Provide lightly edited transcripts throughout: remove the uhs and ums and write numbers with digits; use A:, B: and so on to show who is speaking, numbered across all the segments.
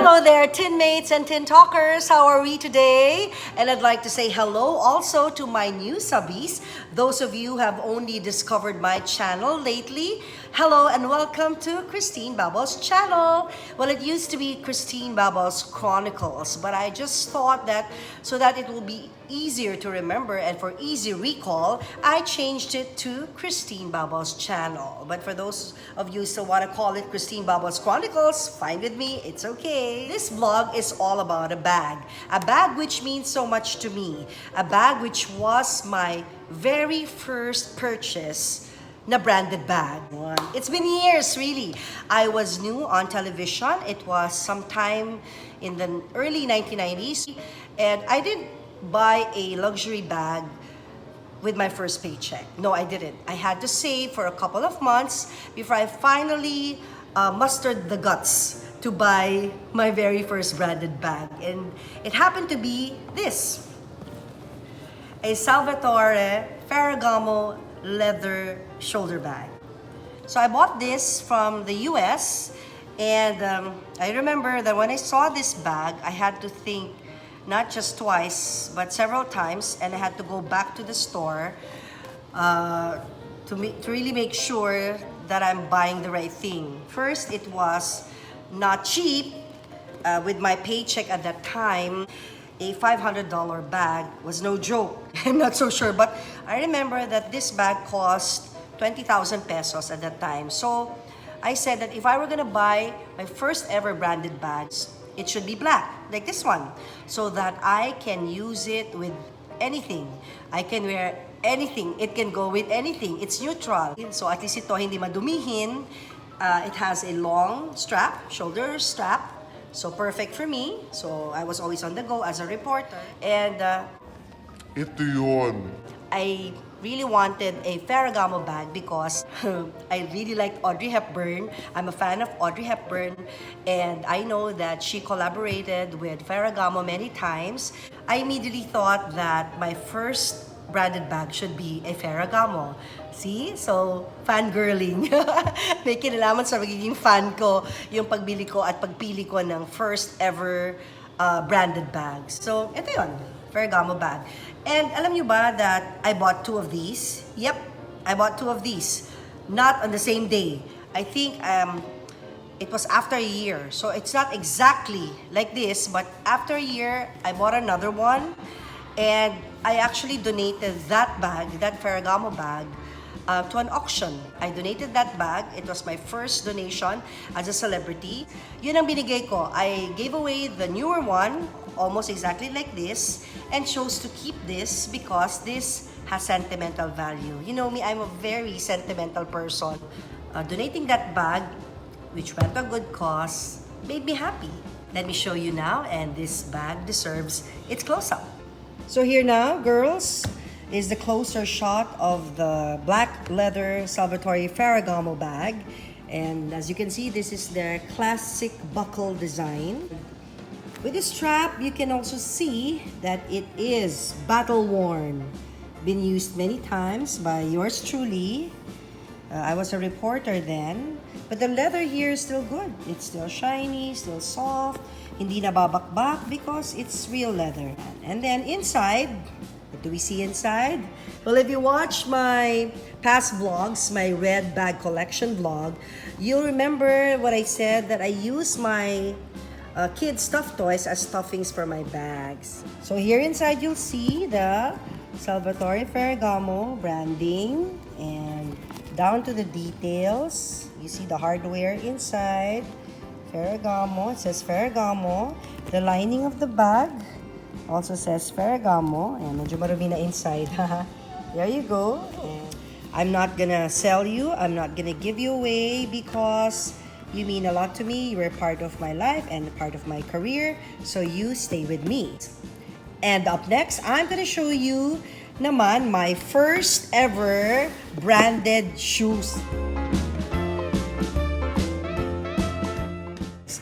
A: Hello there, tin mates and tin talkers. How are we today? And I'd like to say hello also to my new subbies. Those of you who have only discovered my channel lately, hello and welcome to Christine Babao's channel. Well, it used to be Christine Babao's Chronicles, but I just thought that so that it will be easier to remember and for easy recall, I changed it to Christine Babao's channel. But for those of you who still want to call it Christine Babao's Chronicles, fine with me, it's okay. This vlog is all about a bag which means so much to me, a bag which was my very first purchase na branded bag. It's been years, really. I was new on television. It was sometime in the early 1990s, and I didn't buy a luxury bag with my first paycheck. No, I didn't. I had to save for a couple of months before I finally mustered the guts to buy my very first branded bag. And it happened to be this, a Salvatore Ferragamo leather shoulder bag. So I bought this from the US, and I remember that when I saw this bag, I had to think not just twice, but several times, and I had to go back to the store to really make sure that I'm buying the right thing. First, it was not cheap. With my paycheck at that time, a $500 bag was no joke. I'm not so sure, but I remember that this bag cost 20,000 pesos at that time. So I said that if I were gonna buy my first ever branded bags, it should be black, like this one, so that I can use it with anything. I can wear anything. It can go with anything. It's neutral. So at least ito hindi madumihin. It has a long strap, shoulder strap. So perfect for me. So I was always on the go as a reporter. And
B: ito yun.
A: I really wanted a Ferragamo bag because I really liked Audrey Hepburn. I'm a fan of Audrey Hepburn, and I know that she collaborated with Ferragamo many times. I immediately thought that my first branded bag should be a Ferragamo. See? So, fangirling. May kinalaman sa magiging fan ko yung pagbili ko at pagpili ko ng first ever branded bags. So, ito yun. Ferragamo bag. And alam nyo ba that I bought two of these? Yep, I bought two of these. Not on the same day. I think it was after a year. So it's not exactly like this, but after a year, I bought another one. And I actually donated that bag, that Ferragamo bag, to an auction. I donated that bag. It was my first donation as a celebrity. Yun ang binigay ko. I gave away the newer one, almost exactly like this, and chose to keep this because this has sentimental value. You know me, I'm a very sentimental person. Donating that bag, which went to a good cause, made me happy. Let me show you now, and this bag deserves its close-up. So here now, girls, is the closer shot of the black leather Salvatore Ferragamo bag. And as you can see, this is their classic buckle design. With the strap, you can also see that it is battle-worn. Been used many times by yours truly. I was a reporter then. But the leather here is still good. It's still shiny, still soft. Hindi nababakbak because it's real leather. And then inside, what do we see inside? Well, if you watch my past vlogs, my red bag collection vlog, you'll remember what I said, that I use my kids' stuffed toys as stuffings for my bags. So here inside, you'll see the Salvatore Ferragamo branding, and down to the details, you see the hardware inside. Ferragamo, it says Ferragamo. The lining of the bag also says Ferragamo, and medyo marumi na inside. There you go. And I'm not gonna sell you. I'm not gonna give you away because you mean a lot to me. You're a part of my life and a part of my career, so you stay with me. And up next, I'm gonna show you naman my first ever branded shoes.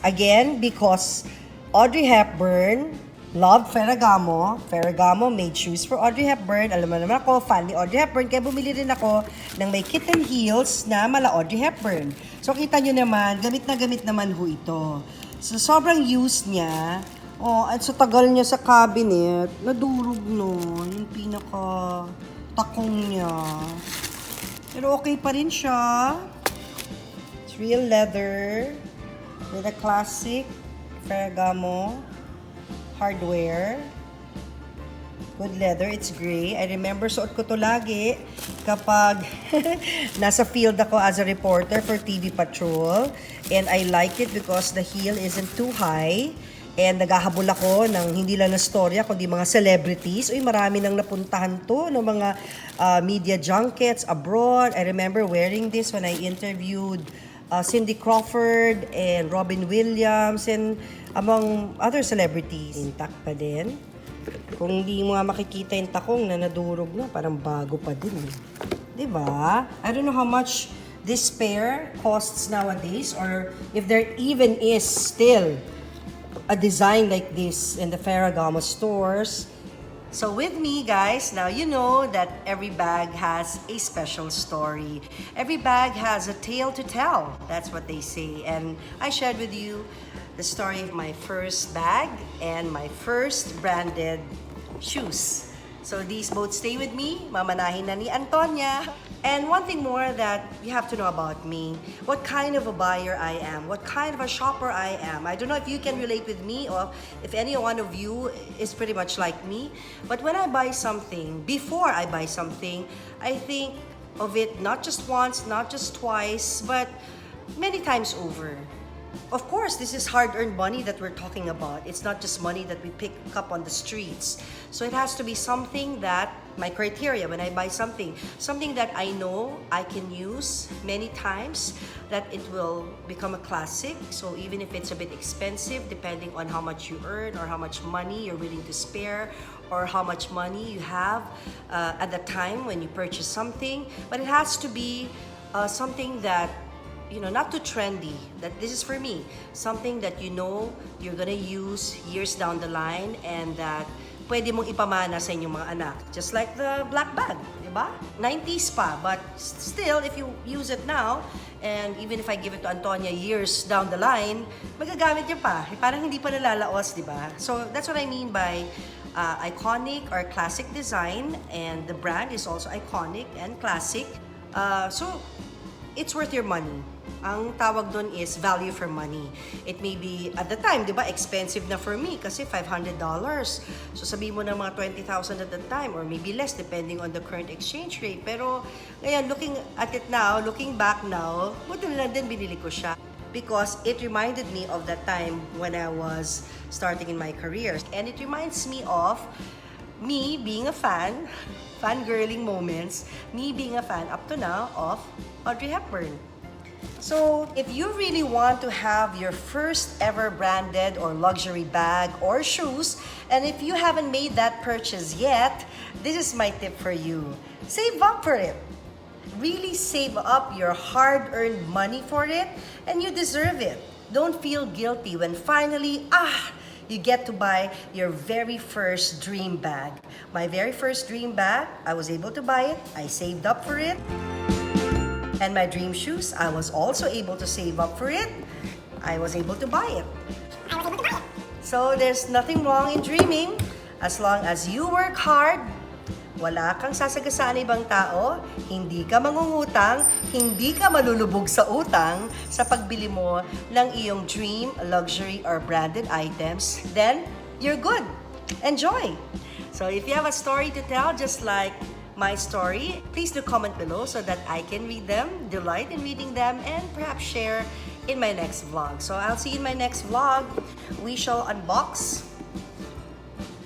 A: Again, because Audrey Hepburn loved Ferragamo. Ferragamo made shoes for Audrey Hepburn. Alam mo naman ako, fan ni Audrey Hepburn, kaya bumili rin ako ng may kitten heels na mala Audrey Hepburn. So kita nyo naman, gamit na gamit naman ho ito. So, sobrang used niya. Oh, at sa tagal niya sa cabinet, nadurog nun. Yung pinaka takong niya. Pero okay pa rin siya. It's real leather with a classic Ferragamo hardware. Good leather. It's gray. I remember suot ko to lagi kapag nasa field ako as a reporter for TV Patrol. And I like it because the heel isn't too high. And naghahabol ako ng hindi lang na storya, kundi mga celebrities. Uy, marami nang napuntahan to ng mga media junkets abroad. I remember wearing this when I interviewed Cindy Crawford and Robin Williams and among other celebrities. Intact pa din. Kung hindi mo nga makikita yung takong na nadurog na, parang bago pa din. Diba? I don't know how much this pair costs nowadays or if there even is still a design like this in the Ferragamo stores. So with me, guys, now you know that every bag has a special story. Every bag has a tale to tell. That's what they say. And I shared with you the story of my first bag and my first branded shoes. So these both stay with me. Mamanahin na ni Antonia. And one thing more that you have to know about me, what kind of a buyer I am, what kind of a shopper I am. I don't know if you can relate with me or if any one of you is pretty much like me. But when I buy something, before I buy something, I think of it not just once, not just twice, but many times over. Of course, this is hard-earned money that we're talking about. It's not just money that we pick up on the streets. So it has to be something that, my criteria when I buy something that I know I can use many times, that it will become a classic. So even if it's a bit expensive, depending on how much you earn or how much money you're willing to spare or how much money you have at the time when you purchase something. But it has to be something that, you know, not too trendy, that this is for me. Something that you know you're gonna use years down the line and that pwede mong ipamana sa inyong mga anak. Just like the black bag, di ba? 90s pa, but still, if you use it now, and even if I give it to Antonia years down the line, magagamit niya pa. Parang hindi pa nalalaos, di ba? So that's what I mean by iconic or classic design, and the brand is also iconic and classic. So it's worth your money. Ang tawag doon is value for money. It may be, at the time, di ba, expensive na for me kasi $500. So sabihin mo na mga 20,000 at the time or maybe less depending on the current exchange rate. Pero ngayon, looking at it now, looking back now, buti na lang din binili ko siya because it reminded me of that time when I was starting in my career. And it reminds me of me being a fan, fangirling moments, me being a fan up to now of Audrey Hepburn. So, if you really want to have your first ever branded or luxury bag or shoes, and if you haven't made that purchase yet, this is my tip for you. Save up for it. Really save up your hard-earned money for it, and you deserve it. Don't feel guilty when finally, you get to buy your very first dream bag. My very first dream bag, I was able to buy it. I saved up for it. And my dream shoes, I was also able to save up for it. I was able to buy it. So there's nothing wrong in dreaming. As long as you work hard, wala kang sasagasaan ibang tao, hindi ka mangungutang, hindi ka malulubog sa utang sa pagbili mo ng iyong dream, luxury, or branded items, then you're good. Enjoy! So if you have a story to tell, just like my story, please do comment below so that I can read them, delight in reading them, and perhaps share in my next vlog. So I'll see you in my next vlog. We shall unbox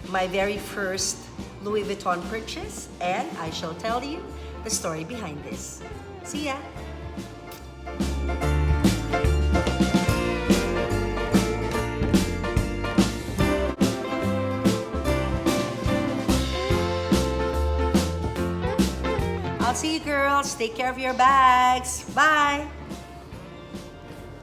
A: my very first Louis Vuitton purchase, and I shall tell you the story behind this. See ya! I'll see you girls. Take care of your bags. Bye!